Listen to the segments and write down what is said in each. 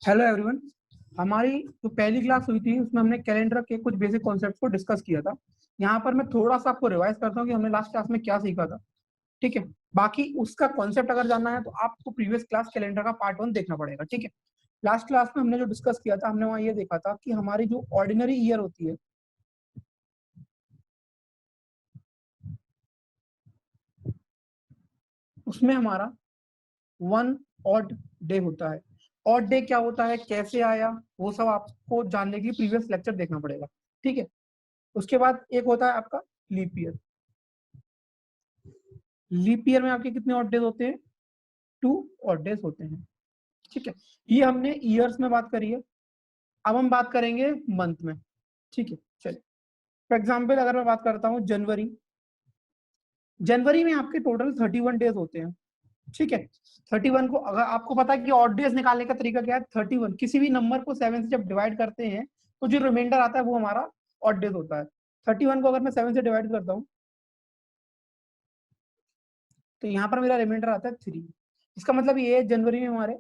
Hello everyone. हमारी जो पहली क्लास हुई थी उसमें हमने कैलेंडर के कुछ बेसिक कॉन्सेप्ट्स को डिस्कस किया था। यहाँ पर मैं थोड़ा सा आपको रिवाइज करता हूँ कि हमने लास्ट क्लास में क्या सीखा था। ठीक है, बाकी उसका कॉन्सेप्ट अगर जानना है तो आपको प्रीवियस क्लास कैलेंडर का पार्ट 1 देखना पड़ेगा। ठीक है, लास्ट क्लास में हमने जो डिस्कस किया था, हमने वहाँ ये देखा था कि हमारी जो ऑर्डिनरी ईयर होती है उसमें हमारा वन ऑड डे होता है। ऑड डे क्या होता है, कैसे आया, वो सब आपको जानने के लिए प्रीवियस लेक्चर देखना पड़ेगा। ठीक है, उसके बाद एक होता है आपका लीप ईयर। लीप ईयर में आपके कितने ऑड डेज होते हैं? 2 ऑड डेज होते हैं। ठीक है, ये हमने ईयर्स में बात करी है। अब हम बात करेंगे मंथ में। ठीक है, चलिए फॉर एग्जाम्पल अगर मैं बात करता हूँ जनवरी। जनवरी में आपके टोटल 31 डेज होते हैं। ठीक है, 31 को अगर आपको पता है कि ऑड डेज निकालने का तरीका क्या है, 31 किसी भी नंबर को 7 से जब डिवाइड करते हैं तो जो रिमाइंडर आता है वो हमारा ऑड डेज होता है। 31 को अगर मैं 7 से डिवाइड करता हूँ तो यहाँ पर मेरा रिमाइंडर आता है 3। इसका मतलब ये है जनवरी में हमारे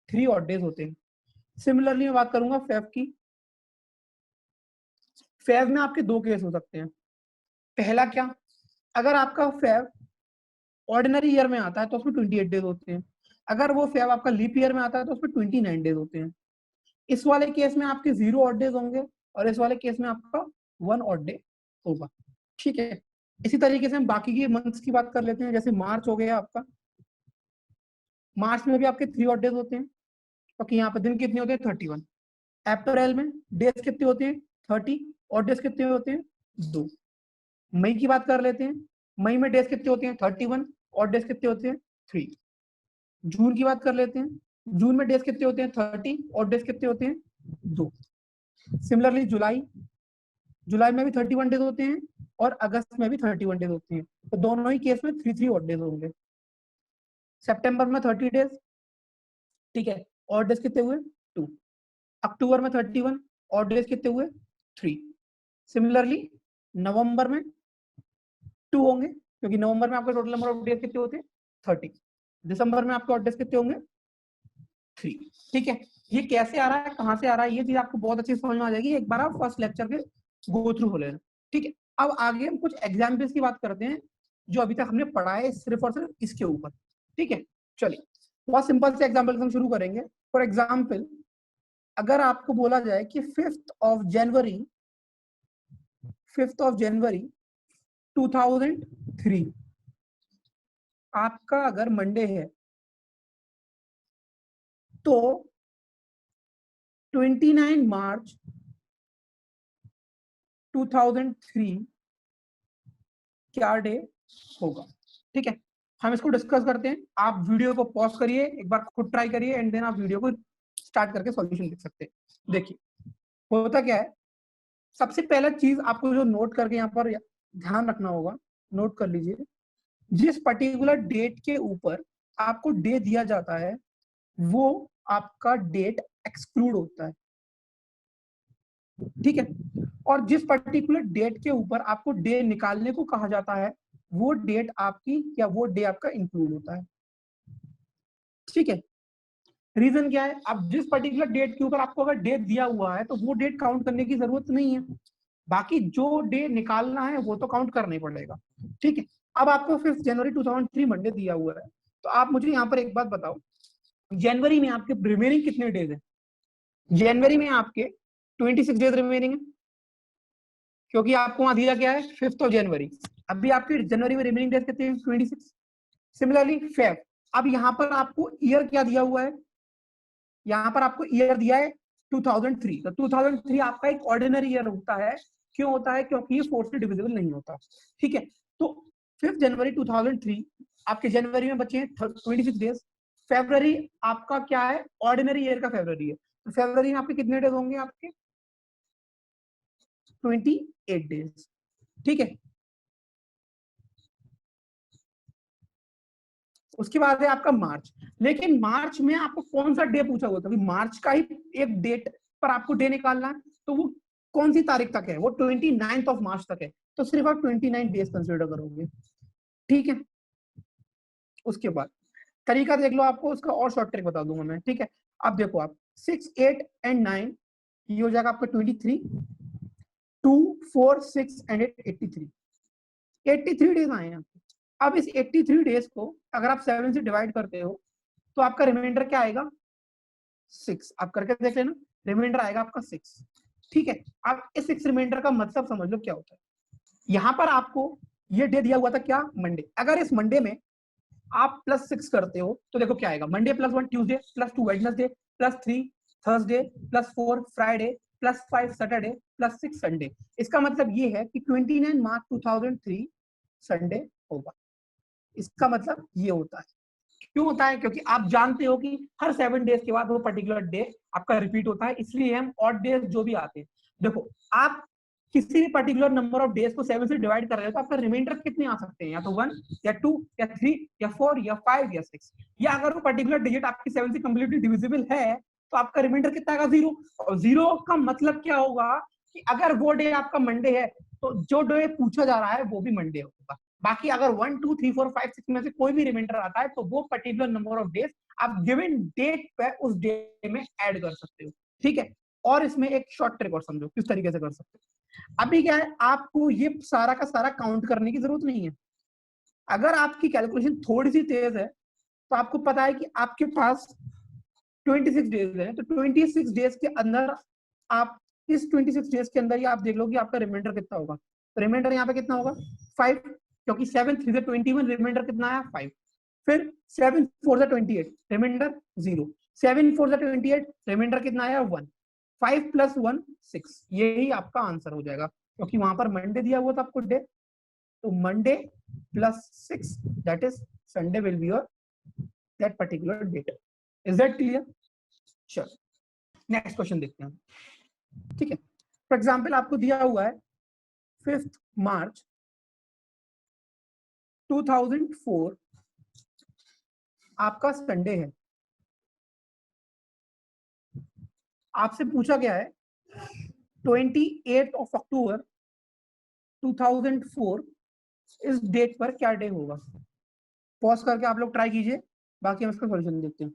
3 ऑड डेज होते हैं। सिमिलरली मैं बात करूंगा फेब की। फेब में आपके 2 केस हो सकते हैं। पहला क्या, अगर आपका फेब ऑर्डिनरी ईयर में आता है तो उसमें 28 डेज होते हैं। अगर वो फेब आपका लीप ईयर में आता है तो उसमें 29 डेज होते हैं। इस वाले केस में आपके 0 ऑड डेज होंगे और इस वाले केस में आपका 1 ऑड डे होगा। ठीक है, इसी तरीके से हम बाकी के मंथ्स की बात कर लेते हैं। जैसे मार्च हो गया आपका, मार्च में भी आपके 3 ऑड डेज होते हैं क्योंकि यहाँ पर दिन कितने होते हैं, 31। अप्रैल में डेज कितने होते हैं, 30 और डेज कितने होते हैं, 2। मई की बात कर लेते हैं, मई में डेज कितने होते हैं, 31 और डेज कितने होते हैं, 3। जून की बात कर लेते हैं, जून में डेज कितने होते हैं, 30 और डेज कितने होते हैं, 2। सिमिलरली जुलाई, जुलाई में भी 31 डेज होते हैं और अगस्त में भी 31 डेज होते हैं। तो दोनों ही केस में 3 3 ऑड डेज होंगे। सितंबर में 30 डेज, ठीक है, और डेज कितने हुए, 2। अक्टूबर में 31 और डेज कितने हुए, 3। सिमिलरली नवंबर में 2 होंगे क्योंकि नवंबर में आपके टोटल नंबर ऑफ डेज कितने होते हैं, 30। दिसंबर में आपके ऑड डेज कितने होंगे, 3। ठीक है, ये कैसे आ रहा है, कहाँ से आ रहा है, ये चीज आपको बहुत अच्छी समझ में आ जाएगी एक बार आप फर्स्ट लेक्चर के गो थ्रू हो लेना। ठीक है, अब आगे हम कुछ एग्जाम्पल्स की बात करते हैं जो अभी तक हमने पढ़ा है सिर्फ और सिर्फ इसके ऊपर। ठीक है, चलिए बहुत सिंपल से एग्जाम्पल हम शुरू करेंगे। फॉर एग्जाम्पल अगर आपको बोला जाए कि 5th ऑफ जनवरी 2003 आपका अगर मंडे है तो 29 मार्च 2003 क्या डे होगा। ठीक है, हम इसको डिस्कस करते हैं। आप वीडियो को पॉज करिए, एक बार खुद ट्राई करिए एंड देन आप वीडियो को स्टार्ट करके सॉल्यूशन लिख सकते हैं। देखिए होता क्या है, सबसे पहला चीज आपको जो नोट करके यहाँ पर ध्यान रखना होगा, नोट कर लीजिए, जिस पर्टिकुलर डेट के ऊपर आपको डे दिया जाता है वो आपका डेट एक्सक्लूड होता है। ठीक है, और जिस पर्टिकुलर डेट के ऊपर आपको डे निकालने को कहा जाता है वो डेट आपकी या वो डे आपका इंक्लूड होता है। ठीक है, रीजन क्या है, अब जिस पर्टिकुलर डेट के ऊपर आपको अगर डेट दिया हुआ है तो वो डेट काउंट करने की जरूरत नहीं है, बाकी जो डे निकालना है वो तो काउंट करना ही पड़ेगा। ठीक है, अब आपको 5 जनवरी 2003 मंडे दिया हुआ है तो आप मुझे यहाँ पर एक बात बताओ, जनवरी में आपके रिमेनिंग कितने डेज है? जनवरी में आपके 26 डेज रिमेनिंग है क्योंकि आपको वहां दिया क्या है, 5th ऑफ जनवरी। अभी आपके जनवरी में रिमेनिंग डेज कितने हैं, 26। सिमिलरली फेब, अब यहाँ पर आपको ईयर क्या दिया हुआ है, यहाँ पर आपको ईयर दिया है 2003। तो 2003 आपका एक ऑर्डिनरी ईयर होता है। क्यों होता है, क्योंकि ये 4 से डिविजिबल नहीं होता। ठीक है, तो 5 जनवरी 2003 आपके जनवरी में बचे हैं 26 डेज। फेब्रवरी आपका क्या है, ऑर्डिनरी ईयर का फेब्रवरी है, तो फेब्रवरी में आपके कितने डेज होंगे, आपके 28 डेज। ठीक है, उसके बाद है आपका मार्च। लेकिन मार्च में आपको कौन सा डे पूछा हुआ था, मार्च का ही एक डेट पर आपको डे निकालना है, तो वो कौन सी तारीख तक है, वो 29 मार्च तक है, तो सिर्फ आप 29 डेज कंसिडर करोगे। ठीक है, उसके बाद तरीका देख लो, आपको उसका और शॉर्ट ट्रिक बता दूंगा मैं। ठीक है, अब देखो आप 6, 8 एंड 9, ये हो जाएगा आपका 23, 2, 4, 6 एंड 8, 83। 83 डेज आए हैं। अब इस 83 डेज को अगर आप 7 से डिवाइड करते हो तो आपका रिमाइंडर क्या आएगा? 6। आप करके देख लेना, रिमाइंडर आएगा आपका 6। ठीक है, आप इस 6 रिमाइंडर का मतलब समझ लो क्या होता है। यहाँ पर आपको ये डे दिया हुआ था क्या? मंडे। अगर इस मंडे में आप +6 करते हो तो देखो क्या आएगा। Monday +1 Tuesday, +2 Wednesday, +3 Thursday, +4 Friday, +5 Saturday, +6 Sunday. इसका मतलब ये है कि 29 मार्च 2003 संडे होगा। इसका मतलब ये होता है। क्यों होता है? क्योंकि आप जानते हो कि हर 7 डेज के बाद वो पर्टिकुलर डे आपका रिपीट होता है, इसलिए हम ऑड डेज जो भी आते हैं, देखो आप किसी भी पर्टिकुलर नंबर ऑफ डेज को 7 से डिवाइड कर रहे हो तो आपका रिमाइंडर कितने आ सकते हैं? या तो 1 या 2 या 3 या 4 या 5 या 6, या अगर वो पर्टिकुलर डिजिट आपकी 7 से कंप्लीटली डिविजिबल है तो आपका रिमाइंडर कितना आएगा? 0। और 0 का मतलब क्या होगा कि अगर वो डे आपका मंडे है तो जो डे पूछा जा रहा है वो भी मंडे होगा। बाकी अगर 1, 2, 3, 4, 5, 6 में से कोई भी रिमाइंडर आता है तो वो पर्टिकुलर नंबर ऑफ डेज आप गिवन डेट पे उस डे में ऐड कर सकते हो। ठीक है, और इसमें एक शॉर्ट ट्रिक और समझो किस तरीके से कर सकते हो। अभी क्या है, आपको ये सारा का सारा काउंट करने की जरूरत नहीं है। अगर आपकी कैलकुलेशन थोड़ी सी तेज है तो आपको पता है कि आपके पास 26 डेज है, तो 26 डेज के अंदर आप इस 26 डेज के अंदर ही आप देख लो कि आपका रिमाइंडर कितना होगा। तो रिमाइंडर यहाँ पे कितना होगा? 5, क्योंकि 7 3 से 21, रिमाइंडर कितना आया? 5। फिर 7 4 से 28, रिमाइंडर 0। 7 4 से 28, रिमाइंडर कितना आया? 1। 5 + 1 6, यही आपका आंसर हो जाएगा, क्योंकि वहां पर मंडे दिया हुआ था आपको डे, तो Monday +6 that is Sunday will be your that particular date. Is that clear? चलो नेक्स्ट क्वेश्चन देखते हैं। ठीक है, फॉर एग्जाम्पल आपको दिया हुआ है 5 मार्च 2004 आपका संडे है। आपसे पूछा गया है 28 अक्टूबर 2004 इस डेट पर क्या डे होगा। पॉज करके आप लोग ट्राई कीजिए, बाकी हम इसका सॉल्यूशन देखते हैं।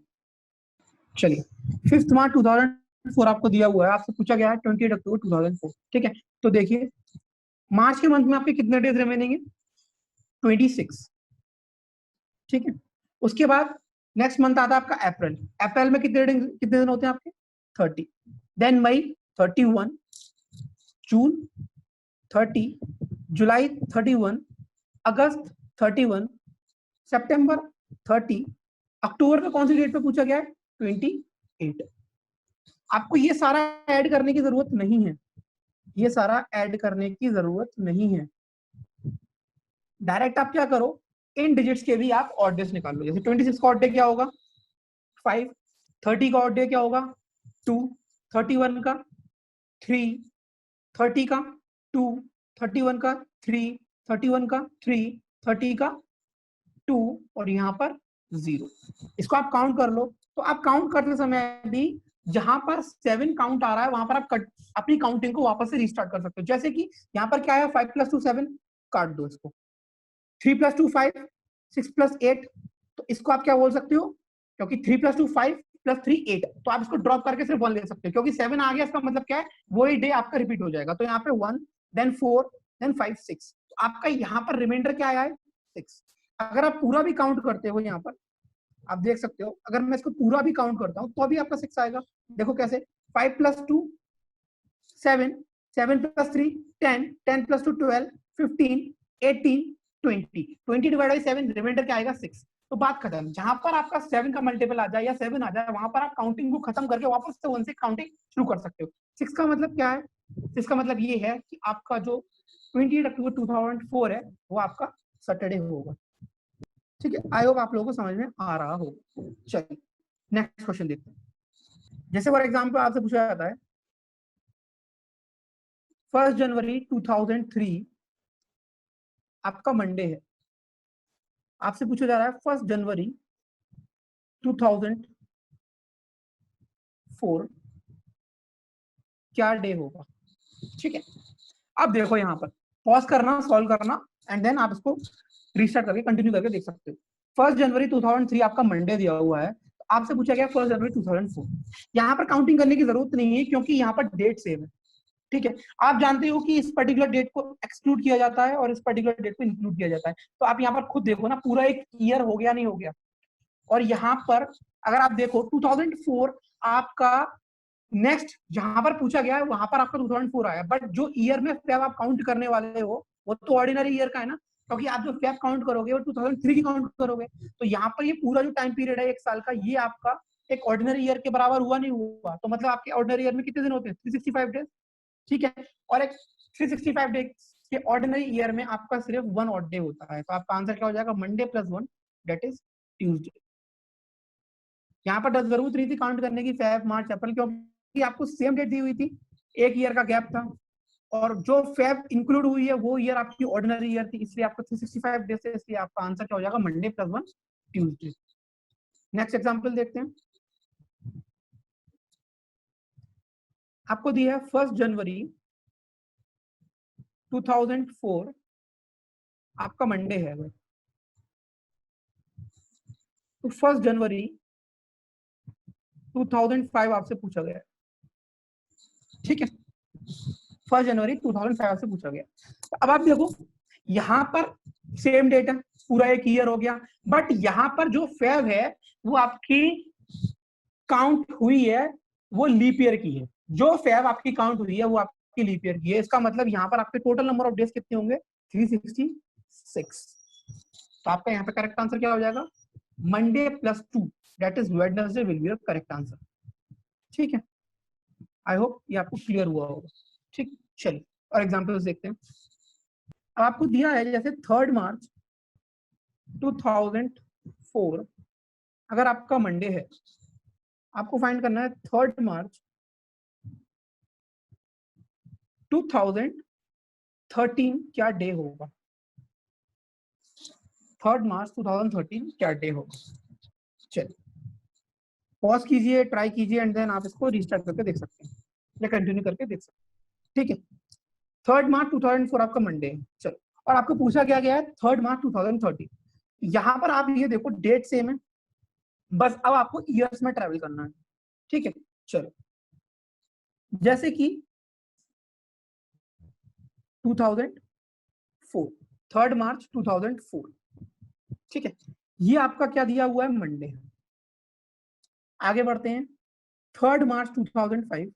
चलिए, 5 मार्च 2004 आपको दिया हुआ है, आपसे पूछा गया है 28 अक्टूबर 2004। ठीक है, तो देखिए मार्च के मंथ में आपके कितने डेज रिमेनिंग है? 26। ठीक है, उसके बाद नेक्स्ट मंथ आता है आपका अप्रैल। अप्रैल में कितने दिन होते हैं आपके? 30। देन मई 31, जून 30, जुलाई 31, अगस्त 31, सितंबर 30, अक्टूबर में कौन सी डेट पे पूछा गया है? 28। आपको ये सारा ऐड करने की जरूरत नहीं है, ये सारा ऐड करने की जरूरत नहीं है। डायरेक्ट आप क्या करो, इन डिजिट्स के भी आप ऑड डेज निकाल लो। जैसे 26 का ऑड डे क्या होगा? 5। 30 का ऑड डे क्या होगा? 2। 31 का 3, 30 का 2, 31 का 3, 31 का 3, 30 का 2 और यहाँ पर 0। इसको आप काउंट कर लो। तो आप काउंट करते समय भी जहां पर 7 काउंट आ रहा है वहां पर आप अपनी काउंटिंग को वापस से रिस्टार्ट कर सकते हो। जैसे कि यहाँ पर क्या है? 5 + 2 7, काट दो इसको। 3 + 2 5, 6 + 8, तो इसको आप क्या बोल सकते हो? क्योंकि 3 + 2 5 + 3 8, तो आप इसको ड्रॉप करके सिर्फ 1 ले सकते हो, क्योंकि 7 आ गया इसका मतलब क्या है? वही डे आपका रिपीट हो जाएगा। तो यहाँ पे 1 देन 4 देन 5 6, तो आपका यहाँ पर रिमाइंडर क्या आया है? 6। अगर आप पूरा भी काउंट करते हो यहाँ पर आप देख सकते हो, अगर मैं इसको पूरा भी काउंट करता हूँ तो अभी आपका 6 आएगा। देखो कैसे? 5 + 2 7, 7 + 3 10, 10 + 2 12, 15, 18, 20, 20 डिवाइड बाई 7, रिमाइंडर क्या आएगा? 6। तो बात खत्म। जहां पर आपका 7 का मल्टीपल आ जाए या 7 आ जाए वहां पर आप काउंटिंग को खत्म करके वापस से 1 से काउंटिंग शुरू कर सकते हो। 6 का मतलब क्या है? 6 का मतलब ये है कि आपका जो 28 अक्टूबर 2004 है वो आपका सैटरडे होगा। ठीक है, आई होप आप लोगों को समझ में आ रहा होगा। चलिए नेक्स्ट क्वेश्चन देखते हैं। जैसे फॉर एग्जाम्पल आपसे पूछा जाता है 1 जनवरी 2003 आपका मंडे है। आपसे पूछा जा रहा है 1 जनवरी 2004 क्या डे होगा। ठीक है, अब देखो यहाँ पर पॉज करना, सॉल्व करना एंड देन आप इसको रीस्टार्ट करके कंटिन्यू करके देख सकते हो। 1 जनवरी 2003 आपका मंडे दिया हुआ है, तो आपसे पूछा गया 1 जनवरी 2004। यहाँ पर काउंटिंग करने की जरूरत नहीं है क्योंकि यहाँ पर डेट सेम है, ठीक है। आप जानते हो कि इस पर्टिकुलर डेट को एक्सक्लूड किया जाता है और इस पर्टिकुलर डेट को इंक्लूड किया जाता है, तो आप यहाँ पर खुद देखो ना, पूरा एक ईयर हो गया नहीं हो गया। और यहाँ पर अगर आप देखो 2004 आपका नेक्स्ट जहां पर पूछा गया है वहां पर आपका 2004 आया, बट जो ईयर में फेब आप काउंट करने वाले हो वो तो ऑर्डिनरी ईयर का है ना, क्योंकि आप जो फेब काउंट करोगे वो 2003 की काउंट करोगे। तो यहाँ पर ये पूरा जो टाइम पीरियड है 1 साल का, ये आपका एक ऑर्डिनरी ईयर के बराबर हुआ नहीं हुआ। तो मतलब आपके ऑर्डिनरी ईयर में कितने दिन होते हैं? 365 डेज, ठीक है। और एक 365 डेज के ऑर्डिनरी ईयर में आपका सिर्फ 1 ऑड डे होता है। तो आपका आंसर क्या हो जाएगा? Monday plus 1 that is Tuesday. यहाँ पर जरूरत नहीं थी काउंट करने की फेब मार्च अप्रैल, क्योंकि आपको सेम डेट दी हुई थी, 1 ईयर का गैप था, और जो फेब इंक्लूड हुई है वो ईयर आपकी ऑर्डिनरी ईयर थी, इसलिए आपको 365 डेज है, इसलिए आपका आंसर क्या हो जाएगा? Monday plus 1 Tuesday. Next example देखते हैं। आपको दिया है 1 जनवरी 2004 आपका मंडे है अगर, तो 1 जनवरी 2005 आपसे पूछा गया है, ठीक है। 1 जनवरी 2005 से पूछा गया। अब आप देखो यहाँ पर सेम डेट है, पूरा एक ईयर हो गया, बट यहाँ पर जो फेब है वो आपकी काउंट हुई है वो लीप ईयर की है। जो फेब आपकी काउंट हुई है वो आपकी लीप ईयर की है। इसका मतलब यहाँ पर आपके टोटल नंबर ऑफ डेज कितने होंगे? 366। तो आपका यहाँ पे करेक्ट आंसर क्या हो जाएगा? Monday plus 2 that is Wednesday will be your correct answer, ठीक है। आई होप ये आपको क्लियर हुआ होगा, ठीक। चलिए और एग्जांपल्स देखते हैं। आपको दिया है जैसे 3 मार्च 2004 अगर आपका मंडे है, आपको फाइंड करना है 3 मार्च 2013 क्या डे होगा? 3 मार्च 2013 क्या डे होगा? चलिए पॉज कीजिए, ट्राई कीजिए एंड देन आप इसको रिस्टार्ट करके देख सकते हैं या कंटिन्यू करके देख सकते हैं, ठीक है। 3 मार्च 2004 आपका मंडे है, चलो। और आपको पूछा क्या गया है? 3 मार्च 2013। यहाँ पर आप ये देखो डेट सेम है, बस अब आपको ईयर्स में ट्रेवल करना है, ठीक है। चलो जैसे कि 2004 3 मार्च 2004, ठीक है। ये आपका क्या दिया हुआ है? मंडे है। आगे बढ़ते हैं। 3 मार्च 2005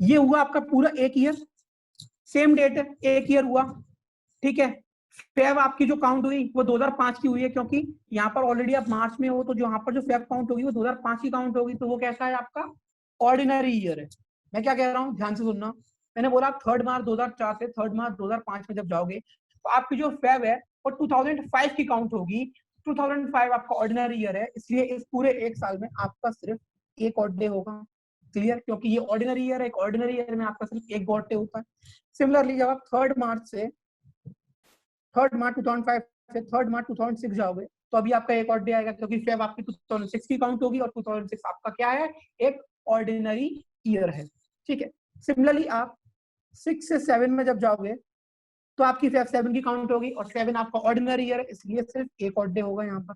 ये हुआ आपका पूरा एक ईयर, सेम डेट है, एक ईयर हुआ, ठीक है। फेब आपकी जो काउंट हुई वो 2005 की हुई है, क्योंकि यहाँ पर ऑलरेडी आप मार्च में हो, तो जो यहाँ पर जो फेब काउंट होगी वो 2005 की काउंट होगी, तो वो कैसा है? आपका ऑर्डिनरी ईयर है। मैं क्या कह रहा हूँ, ध्यान से सुनना। मैंने बोला 3 मार्च 2004 से 3 मार्च 2005 में जब जाओगे तो आपकी जो फेब है वो 2005 की काउंट होगी। 2005 आपका ऑर्डिनरी ईयर है, इसलिए इस पूरे 1 साल में आपका सिर्फ एक ऑड डे होगा। क्लियर? क्योंकि ये ऑर्डिनरी ईयर है, एक ऑर्डिनरी ईयर में आपका सिर्फ एक ऑड डे होता है। सिमिलरली जब आप 3 मार्च 2005 से 3 मार्च 2006 जाओगे तो अभी आपका एक और डे आएगा, क्योंकि फेब आपकी 2006 की काउंट होगी और 2006 आपका क्या है? एक ऑर्डिनरी ईयर है, ठीक है। सिमिलरली आप 6 से 7 में जब जाओगे तो आपकी फेब 7 की काउंट होगी और 7 आपका ऑर्डिनरी ईयर है, इसलिए सिर्फ एक और डे होगा यहाँ पर।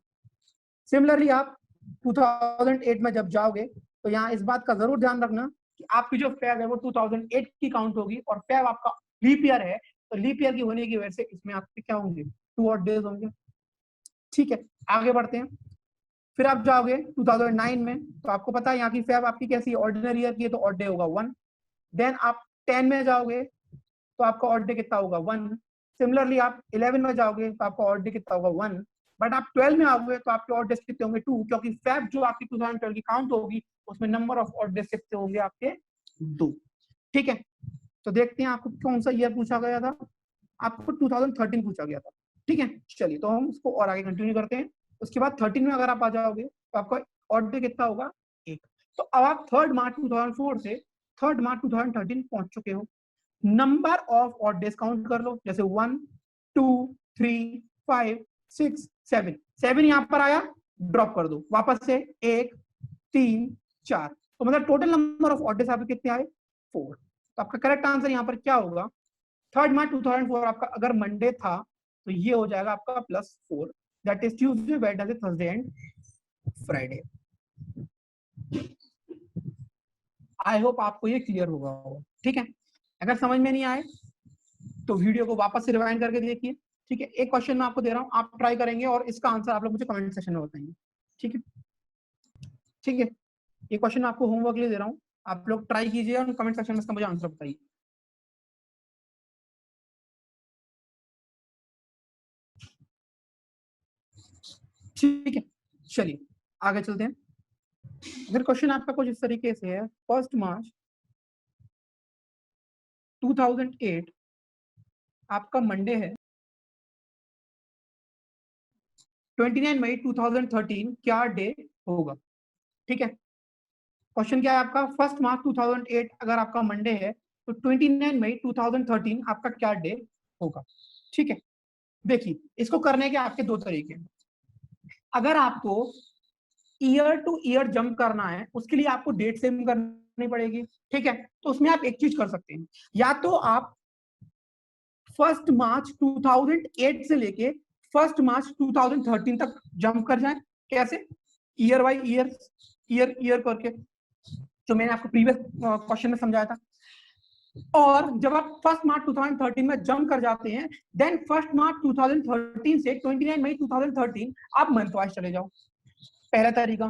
सिमिलरली आप 2008 में जब जाओगे तो यहाँ इस बात का जरूर ध्यान रखना कि आपकी जो फेब है वो 2008 की काउंट होगी और फेब आपका लीप ईयर है, तो लीप ईयर की होने की वजह से इसमें आपके क्या होंगे? 2 ऑड डेज होंगे, ठीक है। आगे बढ़ते हैं। फिर आप जाओगे 2009 में, तो आपको पता है यहाँ की फेब आपकी कैसी? ऑर्डिनरी ईयर की है, तो ऑड डे होगा 1। देन आप 10 में जाओगे तो आपका ऑड डे कितना होगा? 1। सिमिलरली आप 11 में जाओगे तो आपका ऑड डे कितना होगा? 1। बट आप 12 में आओगे तो आपके ऑड डेज कितने होंगे? 2, क्योंकि फेब जो आपकी 2012 की काउंट होगी उसमें नंबर ऑफ ऑड डेज कितने होंगे? आपके 2, ठीक है। तो देखते हैं आपको कौन सा ईयर पूछा गया था। आपको 2013 पूछा गया था, ठीक है। चलिए तो हम उसको और आगे कंटिन्यू करते हैं। उसके बाद 13 में अगर आप आ जाओगे तो आपका ऑड डे कितना होगा? 1। तो अब आप 3 मार्च 2004 से 3 मार्च 2013 पहुंच चुके हो। Number of odd days count कर लो, जैसे 1 2 3 5 6 7। 7 यहाँ पर आया, ड्रॉप कर दो वापस से 1 3 4, तो मतलब total number of odd days आपके कितने आए? 4। तो आपका करेक्ट आंसर यहाँ पर क्या होगा? 3 मार्च 2004 आपका अगर मंडे था तो ये हो जाएगा आपका +4 that is Tuesday, Wednesday, Thursday and Friday. I hope आपको ये क्लियर होगा। ठीक है, अगर समझ में नहीं आए तो वीडियो को वापस से रिवाइंड करके देखिए। ठीक है, एक क्वेश्चन मैं आपको दे रहा हूँ, आप ट्राई करेंगे और इसका आंसर आप लोग मुझे कमेंट सेक्शन में बताएंगे। ठीक है, ठीक है, ये क्वेश्चन आपको होमवर्क लिए दे रहा हूँ, आप लोग ट्राई कीजिए और कमेंट सेक्शन में इसका मुझे आंसर बताइए। ठीक है, चलिए आगे चलते हैं। अगर क्वेश्चन आपका कुछ इस तरीके से है, 1 मार्च 2008 आपका मंडे है, 29 मई 2013 क्या डे होगा? ठीक है, क्वेश्चन क्या है आपका, 1 मार्च 2008 अगर आपका मंडे है तो 29 मई 2013 आपका क्या डे होगा? ठीक है, देखिए इसको करने के आपके दो तरीके हैं। अगर आपको ईयर टू ईयर जंप करना है उसके लिए आपको डेट सेम करनी पड़ेगी। ठीक है, तो उसमें आप एक चीज कर सकते हैं, या तो आप 1 मार्च 2008 से लेके 1 मार्च 2013 तक जंप कर जाएं। कैसे? Year by year, year year करके, जो मैंने आपको प्रीवियस क्वेश्चन में समझाया था। और जब आप 1 मार्च 2013 में जंप कर जाते हैं, देन 1 मार्च 2013 से 29 मई 2013 आप मंथ वाइज चले जाओ। पहला तरीका।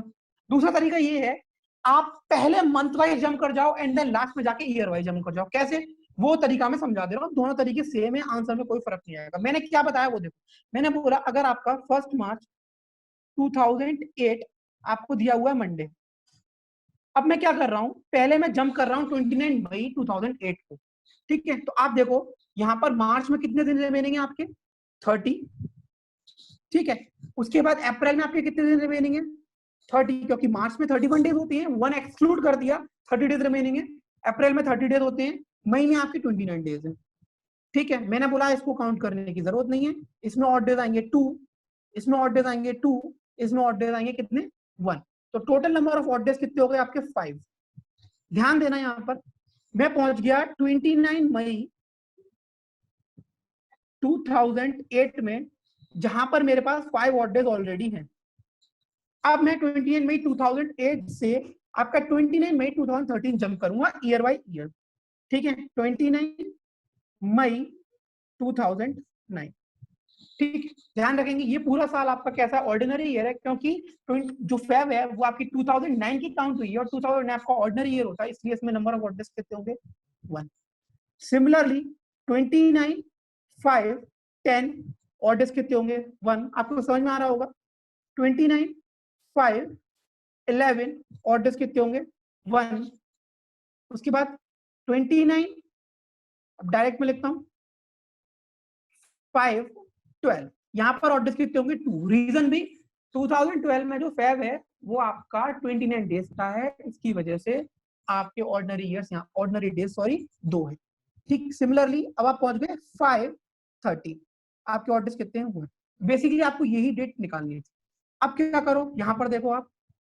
दूसरा तरीका ये है, आप पहले मंथ वाइज जंप कर जाओ एंड देन लास्ट में जाके ईयर वाइज जंप कर जाओ। कैसे? वो तरीका मैं समझा दे रहा हूँ, दोनों तरीके सेम है, आंसर में कोई फर्क नहीं आएगा। मैंने क्या बताया वो देखो, मैंने बोला अगर आपका 1 मार्च 2008 आपको दिया हुआ है मंडे, अब मैं क्या कर रहा हूं, पहले मैं जंप कर रहा हूं 29 मई 2008 को। ठीक है, तो आप देखो यहां पर मार्च में कितने दिन रिमेनिंग है आपके? 30। ठीक है, उसके बाद अप्रैल में आपके कितने दिन रिमेनिंग है? 30, क्योंकि मार्च में 31 डेज होती है, 1 एक्सक्लूड कर दिया, 30 डेज रिमेनिंग है। अप्रैल में 30 डेज होते हैं, मई में आपके 29 डेज है। ठीक है, मैंने बोला इसको काउंट करने की जरूरत नहीं है, इसमें ऑड डेज आएंगे 2, इसमें ऑड डेज आएंगे 2, इसमें ऑड डेज आएंगे कितने? 1। तो total number of odd days कितने हो गए आपके? 5। ध्यान देना यहां पर, मैं पहुंच गया 29 मई 2008 में, जहां पर मेरे पास 5 ऑड डेज ऑलरेडी हैं। अब मैं 29 मई 2008 से आपका 29 मई 2013 जंप करूंगा ईयर बाई ईयर। ठीक है, 29 मई 2009। ठीक, ध्यान रखेंगे ये पूरा साल आपका कैसा ऑर्डिनरी ईयर है, क्योंकि जो फेब है वो आपकी 2009 की काउंट हुई है और 2009 आपका ऑर्डिनरी ईयर होता है, इसलिए इसमें नंबर ऑफ ऑड डेज कितने होंगे? 1। सिमिलरली 29 5 10 ऑड डेज कितने होंगे? 1। आपको समझ में आ रहा होगा। 29 5 11 ऑड डेज कितने होंगे? 1। उसके बाद 29, अब डायरेक्ट में लिखता हूं, 5 12, यहां पर ऑड डेज कितने होंगे? 2। रीजन भी 2012 में जो फेब है वो आपका 29 डेज का है, इसकी वजह से आपके ऑर्डिनरी ईयर्स यहाँ ऑर्डिनरी डेज सॉरी 2 है। ठीक, सिमिलरली अब आप पहुंच गए 5 30, आपके ऑड डेज कितने हैं? बेसिकली आपको यही डेट निकालनी है। अब क्या करो, यहां पर देखो आप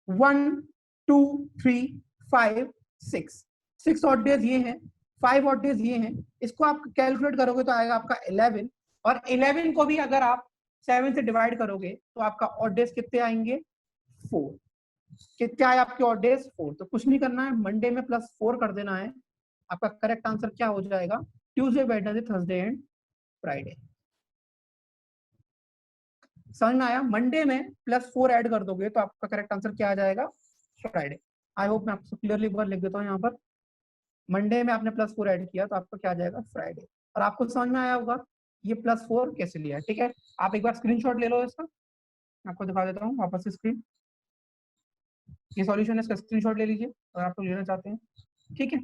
1 2 3 5 6, 6 ऑड डेज ये हैं, 5 ऑड डेज ये हैं, इसको आप कैलकुलेट करोगे तो आएगा आपका 11, और 11 को भी अगर आप 7 से डिवाइड करोगे तो आपका ऑड डेज कितने आएंगे? 4। कितने आए आपके ऑड डेज? 4। तो कुछ नहीं करना है, मंडे में +4 कर देना है, आपका करेक्ट आंसर क्या हो जाएगा? Tuesday, Wednesday, Thursday and Friday. समझ में आया? मंडे में +4 ऐड कर दोगे तो आपका करेक्ट आंसर क्या आ जाएगा? फ्राइडे। आई होप मैं आपको क्लियरली एक बार लिख देता हूँ यहाँ पर, मंडे में आपने +4 ऐड किया तो आपका क्या आ जाएगा? फ्राइडे। और आपको समझ में आया होगा ये +4 कैसे लिया है। ठीक है, आप एक बार स्क्रीनशॉट ले लो इसका, आपको दिखा देता हूँ वापस से स्क्रीन। ये सॉल्यूशन है, इसका स्क्रीनशॉट ले लीजिए अगर आप लोग लेना चाहते हैं। ठीक है,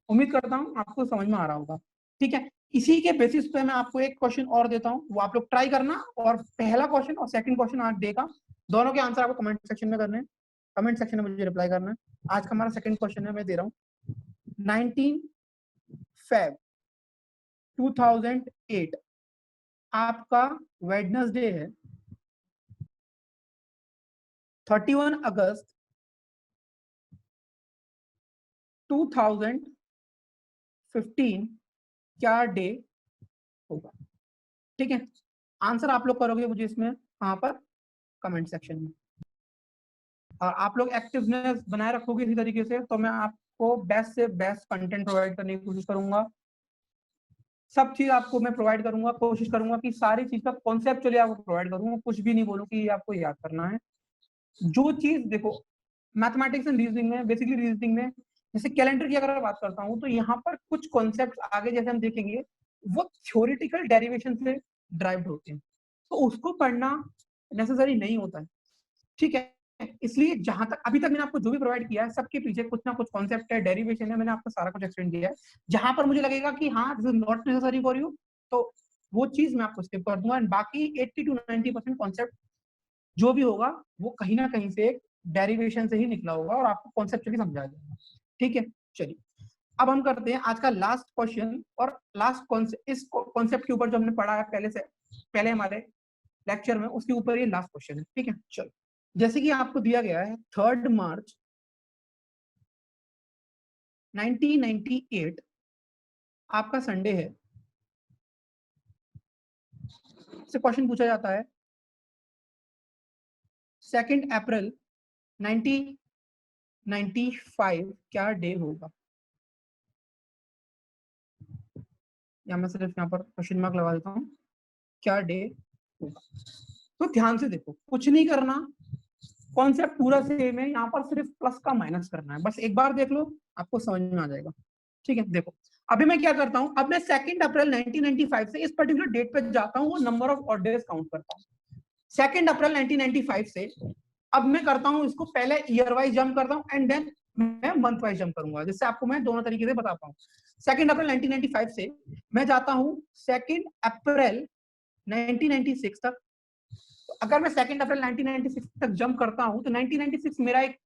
उम्मीद करता हूँ आपको समझ में आ रहा होगा। ठीक है, इसी के बेसिस पे मैं आपको एक क्वेश्चन और देता हूँ, वो आप लोग ट्राई करना, और पहला क्वेश्चन और सेकंड क्वेश्चन आज देगा, दोनों के आंसर आपको कमेंट सेक्शन में करने हैं, कमेंट सेक्शन में मुझे रिप्लाई करना है। आज का हमारा सेकंड क्वेश्चन है, मैं दे रहा हूँ 19 Feb 2008 आपका वेडनेसडे है, 31 अगस्त 2015 क्या डे होगा? ठीक है, आंसर आप लोग करोगे मुझे इसमें कहां पर? कमेंट सेक्शन में। और आप लोग एक्टिवनेस बनाए रखोगे इसी तरीके से, तो मैं आप आपको बेस्ट से बेस्ट कंटेंट प्रोवाइड करने की कोशिश करूंगा। सब चीज आपको मैं प्रोवाइड करूंगा, कोशिश करूंगा कि सारी चीज का कॉन्सेप्चुअली आपको प्रोवाइड करूंगा, कुछ भी नहीं बोलूं कि ये आपको याद करना है। जो चीज देखो मैथमेटिक्स एंड रीजनिंग में, बेसिकली रीजनिंग में जैसे कैलेंडर की अगर बात करता हूँ तो यहाँ पर कुछ कॉन्सेप्ट आगे जैसे हम देखेंगे वो थ्योरेटिकल डेरिवेशन से ड्राइव्ड होते हैं, तो उसको पढ़ना नेसेसरी नहीं होता है, ठीक है। इसलिए जहां तक अभी तक मैंने आपको जो भी प्रोवाइड किया है सबके पीछे कुछ ना कुछ कॉन्सेप्ट है, डेरिवेशन है, मैंने आपको सारा कुछ एक्सप्लेन किया है। जहां पर मुझे लगेगा कि हाँ this is not necessary for you, तो वो चीज मैं आपको स्किप कर दूंगा, एंड बाकी 80 to 90% कॉन्सेप्ट जो भी होगा वो कहीं ना कहीं से एक डेरिवेशन से ही निकला होगा और आपको कॉन्सेप्चुअली समझा जाएगा, ठीक है। चलिए अब हम करते हैं आज का लास्ट क्वेश्चन, और लास्ट कॉन्सेप्ट, इस कॉन्सेप्ट के ऊपर जो हमने पढ़ा है पहले से, पहले हमारे लेक्चर में, उसके ऊपर ये लास्ट क्वेश्चन है, ठीक है। चलो जैसे कि आपको दिया गया है 3 मार्च 1998 आपका संडे है, से क्वेश्चन पूछा जाता है 2 अप्रैल 1995 क्या डे होगा। या मैं सिर्फ यहाँ पर क्वेश्चन मार्क लगा देता हूँ, क्या डे होगा। तो ध्यान से देखो, कुछ नहीं करना, कॉन्सेप्ट पूरा सेम है, यहाँ पर सिर्फ प्लस का माइनस करना है, बस एक बार देख लो आपको समझ में आ जाएगा, ठीक है। देखो अभी मैं क्या करता हूँ, अब मैं 2 अप्रैल 1995 से इस पर्टिकुलर डेट पे जाता हूँ, वो number of odd days count करता हूँ। 2 अप्रैल 1995 से अब मैं करता हूँ इसको, पहले ईयर वाइज जंप करता हूँ एंड देन मैं मंथ वाइज जंप करूंगा, जिससे आपको मैं दोनों तरीके से बता पाऊँ। 2 अप्रैल 1995 से मैं जाता हूँ 2 अप्रैल 1996 तक। तो अगर मैं 2 अप्रैल 1996 तक जंप करता हूँ तो 1996 मेरा एक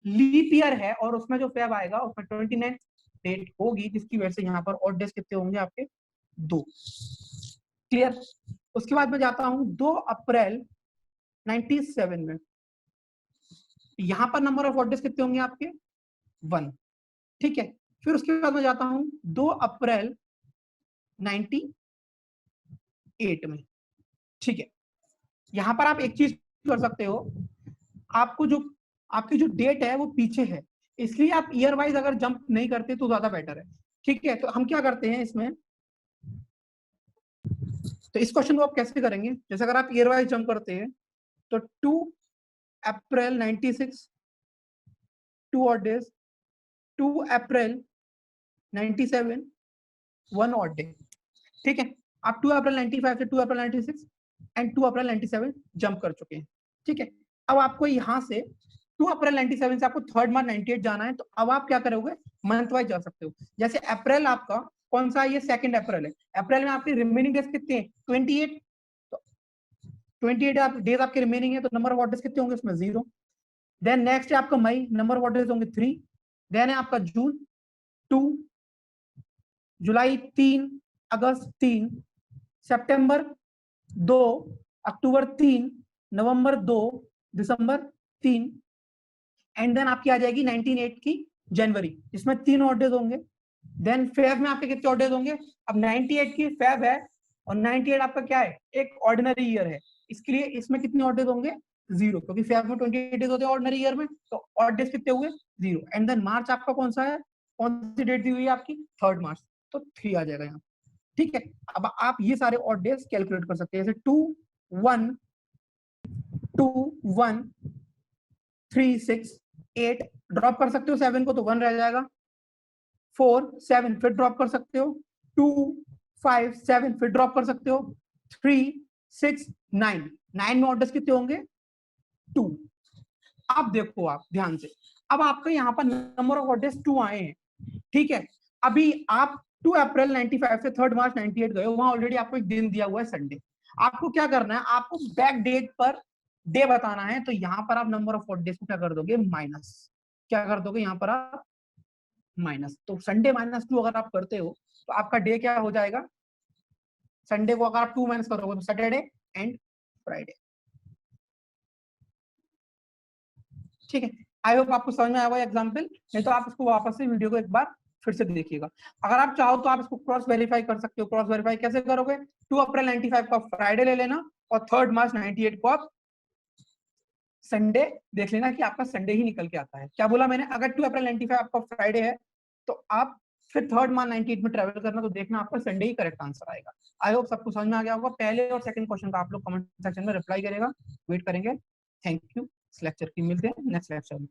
लीप ईयर है, और उसमें जो फेब आएगा उसमें 29 डेट होगी, जिसकी वजह से यहाँ पर ऑड डेज कितने होंगे आपके 2, क्लियर। उसके बाद मैं जाता हूँ 2 अप्रैल 97 में, यहाँ पर नंबर ऑफ ऑड डेज कितने होंगे आपके 1, ठीक है। फिर उसके बाद मैं जाता हूँ 2 अप्रैल 98 में, ठीक है। यहाँ पर आप एक चीज कर सकते हो, आपको जो आपकी जो डेट है वो पीछे है, इसलिए आप ईयर वाइज अगर जंप नहीं करते तो ज्यादा बेटर है, ठीक है। तो हम क्या करते हैं इसमें, तो इस क्वेश्चन को आप कैसे करेंगे, जैसे अगर आप ईयर वाइज जंप करते हैं तो 2 अप्रैल 96 2 ऑड डेज, 2 अप्रैल 97 1 ऑड डे, ठीक है। आप 2 अप्रैल 95 से 2 अप्रैल 96 एंड 2 अप्रैल 97 जंप कर चुके हैं, ठीक है। अब आपको यहाँ से 2 अप्रैल 97 से आपको 3 मार्च 98 जाना है, तो अब आप क्या करोगे, मंथ वाइज जा सकते हो। जैसे अप्रैल आपका कौन सा, ये 2 अप्रैल है, अप्रैल में आपके रिमेनिंग डेज कितने हैं 28, तो 28 आप डेज आपके रिमेनिंग है, तो नंबर ऑफ ऑर्डर्स कितने होंगे उसमें 0। देन नेक्स्ट है आपका मई, नंबर ऑफ ऑर्डर्स होंगे 3। देन है आपका जून 2, जुलाई 3, अगस्त 3, सितंबर 2, अक्टूबर 3, नवंबर 2, दिसंबर 3, एंड देन आपकी आ जाएगी 1998 की जनवरी, इसमें 3 ऑड डेज होंगे। देन फेब में आपके कितने ऑड डेज होंगे, अब 98 की फेब है और 98 आपका क्या है, एक ऑर्डिनरी ईयर है, इसके लिए इसमें कितने ऑड डेज होंगे 0, क्योंकि फेब में 28 डेज होते हैं ऑर्डिनरी ईयर में, तो ऑड डेज कितने हुए 0। एंड देन मार्च आपका कौन सा है, कौन सी डेट दी हुई है आपकी 3 मार्च, तो 3 आ जाएगा यहाँ, ठीक है। अब आप ये सारे ऑड डेज कैलकुलेट कर सकते हैं, जैसे 2 1 2 1 3 6 8, ड्रॉप कर सकते हो 7 को तो 1 रह जाएगा, 4 7 फिर ड्रॉप कर सकते हो, 2 5 7 फिर ड्रॉप कर सकते हो, 3 6 9, 9 में ऑर्डर्स कितने होंगे 2। अब देखो आप ध्यान से, अब आपके यहाँ पर नंबर ऑफ ऑर्डर्स 2 आए हैं, ठीक है। अभी आप 2 अप्रैल 95 से 3 मार्च 98 गए, वहां ऑलरेडी आपको एक दिन दिया हुआ है संडे, आपको क्या करना है, आपको बैक डेट पर डे बताना है, तो यहाँ पर आप नंबर ऑफ डेज को क्या कर दोगे माइनस, क्या कर दोगे यहाँ पर आप माइनस, तो संडे -2 अगर आप करते हो तो आपका डे क्या हो जाएगा, संडे को अगर आप 2 माइनस करोगे तो सैटरडे एंड फ्राइडे, ठीक है। आई होप आपको समझ में आया हुआ एग्जाम्पल, नहीं तो आप इसको वापस से वीडियो को एक बार फिर से देखिएगा। अगर आप चाहो तो आप इसको क्रॉस वेरीफाई कर सकते हो, क्रॉस वेरीफाई कैसे करोगे, 2 अप्रैल 95 को फ्राइडे ले लेना और 3 मार्च 98 को आप संडे देख लेना कि आपका संडे ही निकल के आता है। क्या बोला मैंने, अगर 2 अप्रैल 95 आपका फ्राइडे है तो आप फिर 3rd मार्च 98 में ट्रेवल करना, तो देखना आपका संडे ही करेक्ट आंसर आएगा। आई होप सबको समझ में आ गया होगा। पहले और सेकंड क्वेश्चन का आप लोग कमेंट सेक्शन में रिप्लाई करेगा, वेट करेंगे। Thank you. इस लेक्चर की मिलते हैं नेक्स्ट लेक्चर में।